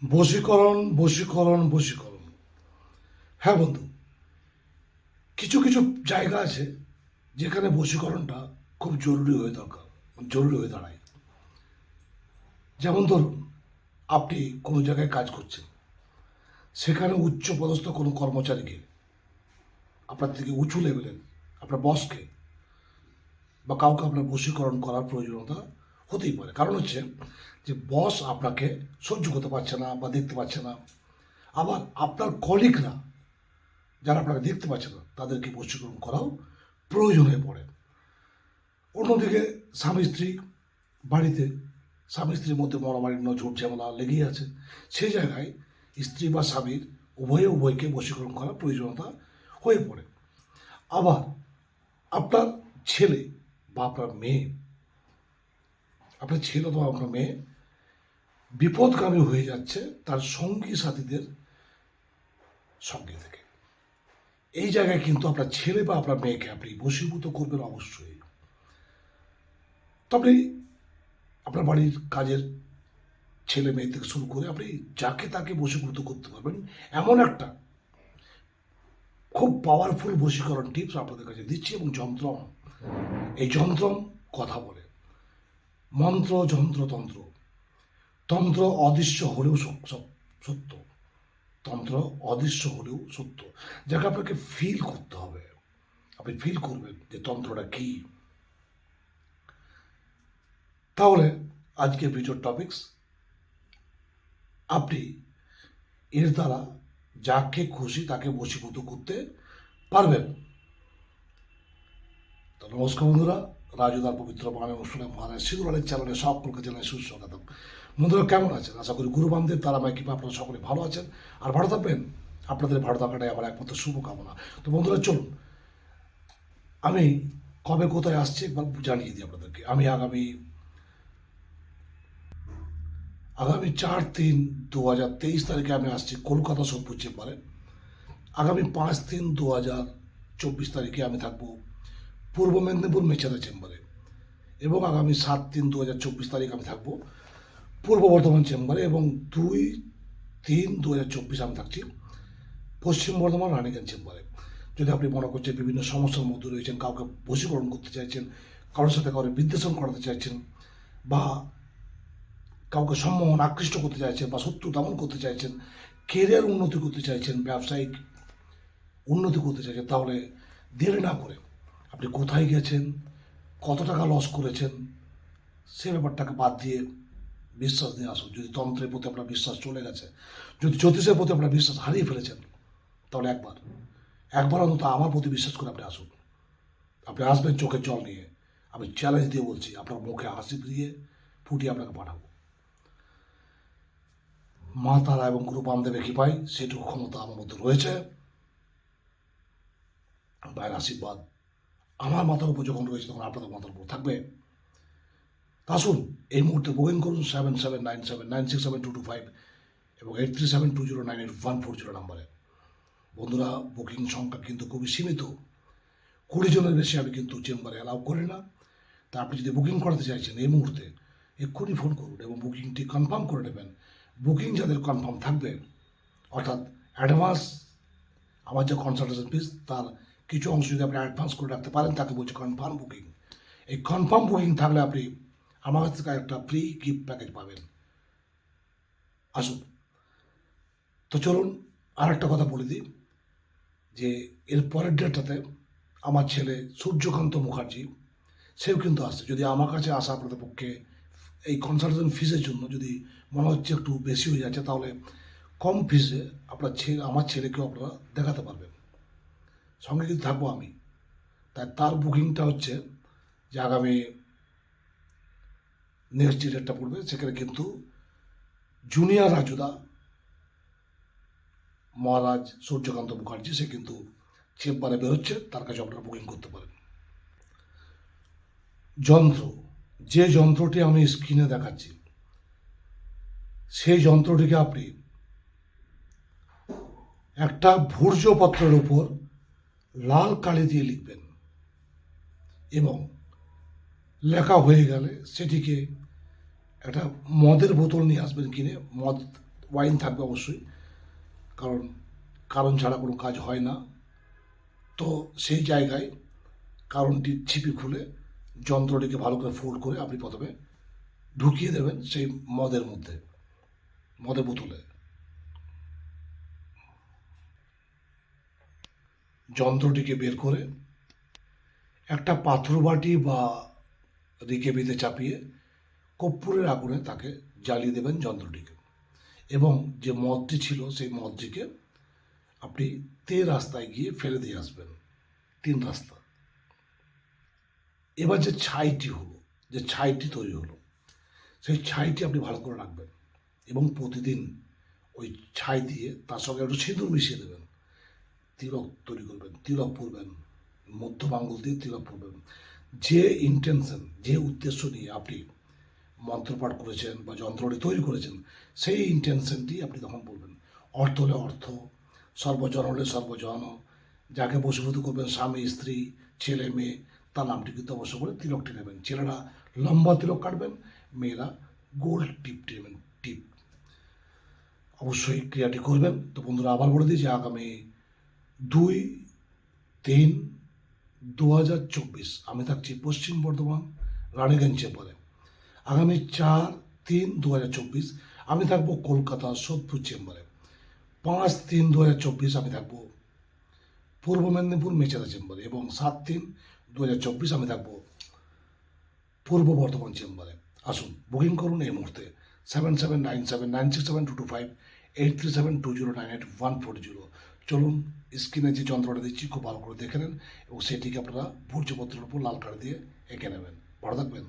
বশীকরণ বশীকরণ বশীকরণ। হ্যাঁ বন্ধু, কিছু কিছু জায়গা আছে যেখানে বশীকরণটা খুব জরুরি হয়ে দাঁড়ায়। যেমন ধরুন, আপনি কোনো জায়গায় কাজ করছেন, সেখানে উচ্চপদস্থ কোনো কর্মচারীকে, আপনার থেকে উঁচু লেভেলের আপনার বসকে বা কাউকে আপনার বশীকরণ করার প্রয়োজনীয়তা হতেই পারে। কারণ হচ্ছে যে বস আপনাকে সহ্য করতে পারছে না বা দেখতে পাচ্ছে না, আবার আপনার কলিগরা যারা আপনাকে দেখতে পাচ্ছে না তাদেরকে বশীকরণ করাও প্রয়োজন হয়ে পড়ে। অন্যদিকে স্বামী স্ত্রী বাড়িতে, স্বামী স্ত্রীর মধ্যে মনোমালিন্য ঝুট ঝামেলা লেগেই আছে, সেই জায়গায় স্ত্রী বা স্বামীর উভয়কে বশীকরণ করার প্রয়োজনীয়তা হয়ে পড়ে। আবার আপনার ছেলে বা আপনার মেয়ে, আপনার ছেলে অথবা আপনার মেয়ে বিপদগামী হয়ে যাচ্ছে তার সঙ্গী সাথীদের সঙ্গে থেকে, এই জায়গায় কিন্তু আপনার ছেলে বা আপনার মেয়েকে আপনি বশীভূত করবেন অবশ্যই। তবে আপনার বাড়ির কাজের ছেলে মেয়ে থেকে শুরু করে আপনি যাকে তাকে বশীভূত করতে পারবেন এমন একটা খুব পাওয়ারফুল বশীকরণ টিপস আপনাদের কাছে দিচ্ছি। এবং এই যন্ত্রম কথা বলে, মন্ত্র যন্ত্র তন্ত্র, তন্ত্র অদৃশ্য হলেও সত্য, তন্ত্র অদৃশ্য হলেও সত্য, যাকে আপনাকে ফিল করতে হবে। আপনি ফিল করবেন যে তন্ত্রটা কি। তাহলে আজকের ভিডিওর টপিকস, আপনি এর দ্বারা যাকে খুশি তাকে বশীভূত করতে পারবেন। তো নমস্কার বন্ধুরা, রাজুদার পবিত্র বাণী অনুষ্ঠানে মহারাজ সিঁদুরালের চ্যানেলে সকলকে জানাই সুস্বাগতম। বন্ধুরা কেমন আছেন? আশা করি গুরু বামদেব তারামায় কৃপা আপনারা সকলে ভালো আছেন আর ভালো থাকবেন। আপনাদের ভালো থাকাটাই আমার একমাত্র শুভকামনা। তো বন্ধুরা চলুন, আমি কবে কোথায় আসছি একবার জানিয়ে দিই আপনাদেরকে। আমি আগামী 4-3-2023 তারিখে আমি আসছি কলকাতা সোদপুর চেম্বারে। আগামী 5-3-2024 তারিখে আমি থাকবো পূর্ব মেদিনীপুর মেচেদা চেম্বারে। এবং আগামী 7-3-2024 তারিখ আমি থাকবো পূর্ব বর্ধমান চেম্বারে। এবং 2-3-2024 আমি থাকছি পশ্চিম বর্ধমান রানীগঞ্জ চেম্বারে। যদি আপনি মনে করছেন বিভিন্ন সমস্যার মধ্যে রয়েছেন, কাউকে বশীকরণ করতে চাইছেন, কারোর সাথে কারোর বিদ্বেষণ করাতে চাইছেন, বা কাউকে সম্মোহন আকৃষ্ট করতে চাইছেন, বা শত্রু দমন করতে চাইছেন, কেরিয়ার উন্নতি করতে চাইছেন, ব্যবসায়িক উন্নতি করতে চাইছেন, তাহলে দেরি না করে আপনি কোথায় গেছেন, কত টাকা লস করেছেন, সে ব্যাপারটাকে বাদ দিয়ে বিশ্বাস নিয়ে আসুন। যদি তন্ত্রের প্রতি আপনার বিশ্বাস চলে গেছে, যদি জ্যোতিষের প্রতি আপনার বিশ্বাস হারিয়ে ফেলেছেন, তাহলে একবার অন্তত আমার প্রতি বিশ্বাস করে আপনি আসুন। আপনি আসবেন চোখের জল নিয়ে, আমি চ্যালেঞ্জ দিয়ে বলছি, আপনার মুখে হাসি ফুটিয়ে আপনাকে পাঠাবো। মা তারা এবং গুরু বামদেবে কি পাই সেটুকু ক্ষমতা আমার মধ্যে রয়েছে। ভাইয়ের আশীর্বাদ আমার মাথার উপর যখন রয়েছে তখন আপনাদের মাথার উপর থাকবে। আসুন এই মুহূর্তে বুকিং করুন 7797967225 এবং 8372098140 নাম্বারে। বন্ধুরা, বুকিং সংখ্যা কিন্তু খুবই সীমিত, 20 জনের বেশি আমি কিন্তু চেম্বারে অ্যালাউ করি না। তা আপনি যদি বুকিং করাতে চাইছেন এই মুহূর্তে এক্ষুনি ফোন করুন এবং বুকিংটি কনফার্ম করে নেবেন। বুকিং যাদের কনফার্ম থাকবে, অর্থাৎ অ্যাডভান্স, আমার যে কনসালটেশন ফিস তার কিছু অংশ যদি আপনি অ্যাডভান্স করে রাখতে পারেন, তাকে বলছি কনফার্ম বুকিং। এই কনফার্ম বুকিং থাকলে আপনি আমার কাছ থেকে একটা ফ্রি গিফট প্যাকেজ পাবেন। আসুন, তো চলুন আর একটা কথা বলে দিই যে এর পরের ডেটটাতে আমার ছেলে সূর্যকান্ত মুখার্জি সেও কিন্তু আসছে। যদি আমার কাছে আসা আপনাদের পক্ষে এই কনসালটেশন ফিসের জন্য যদি মনে হচ্ছে একটু বেশি হয়ে যাচ্ছে, তাহলে কম ফিসে আমার ছেলেকেও আপনারা দেখাতে পারবেন। সঙ্গে কিন্তু থাকবো আমি। তার বুকিংটা হচ্ছে যে আগামী নেক্সট যে ডেটটা পড়বে সেখানে কিন্তু জুনিয়র রাজুদা মহারাজ সূর্যকান্ত মুখার্জি সে কিন্তু চেম্বারে বেরোচ্ছে, তার কাছে আপনারা বুকিং করতে পারেন। যে যন্ত্রটি আমি স্ক্রিনে দেখাচ্ছি, সেই যন্ত্রটিকে আপনি একটা ভূর্জপত্রের উপর লাল কালি দিয়ে লিখবেন এবং লেখা হয়ে গেলে সেটিকে একটা মদের বোতল নিয়ে আসবেন কিনে, মদ ওয়াইন থাকবে অবশ্যই, কারণ ছাড়া কোনো কাজ হয় না। তো সেই জায়গায় কারণটির ছিপি খুলে যন্ত্রটিকে ভালো করে ফোল্ড করে আপনি প্রথমে ঢুকিয়ে দেবেন সেই মদের মধ্যে, মদের বোতলে। যন্ত্রটিকে বের করে একটা পাথর বাটি বা রিকেবিতে চাপিয়ে কর্পূরের আগুনে তাকে জ্বালিয়ে দেবেন যন্ত্রটিকে, এবং যে মদটি ছিল সেই মদটিকে আপনি 3 রাস্তায় গিয়ে ফেলে দিয়ে আসবেন, 3 রাস্তা। এবার যে ছাইটি হলো, যে ছাইটি তৈরি হলো, সেই ছাইটি আপনি ভালো করে রাখবেন এবং প্রতিদিন ওই ছাই দিয়ে তার সঙ্গে একটু সিঁদুর মিশিয়ে দেবেন। তিলক তৈরি করবেন, তিলক পরবেন, মধ্যম আঙুল দিয়ে তিলক পরবেন। যে ইন্টেনশন, যে উদ্দেশ্য নিয়ে আপনি মন্ত্রপাঠ করেছেন বা যন্ত্রটি তৈরি করেছেন, সেই ইন্টেনশনটি আপনি তখন বলবেন। অর্থ হলে অর্থ, সর্বজন হলে সর্বজন, যাকে বশীভূত করবেন স্বামী স্ত্রী ছেলে মেয়ে, তার নামটি কিন্তু অবশ্য করে তিলকটি নেবেন। ছেলেরা লম্বা তিলক কাটবেন, মেয়েরা গোল টিপটি নেবেন, টিপ। অবশ্যই ক্রিয়াটি করবেন। তো বন্ধুরা, আবার বলে দিই যে আগামী 2-3-2024 আমি থাকছি পশ্চিম বর্ধমান রানীগঞ্জ চেম্বারে। আগামী 4-3-2024 আমি থাকবো কলকাতা সোদপুর চেম্বারে। 5-3-2024 আমি থাকবো পূর্ব মেদিনীপুর মেচেদা চেম্বারে, এবং 7-3-2024 আমি থাকবো পূর্ব বর্ধমান চেম্বারে। আসুন, বুকিং করুন এই মুহূর্তে 7797967225 8372098140। চলুন, স্ক্রিনে যে যন্ত্রটা দিচ্ছি খুব ভালো করে দেখে নেন এবং সেটিকে আপনারা ভূর্জপত্রের উপর লাল কালি দিয়ে এঁকে নেবেন। ভালো থাকবেন।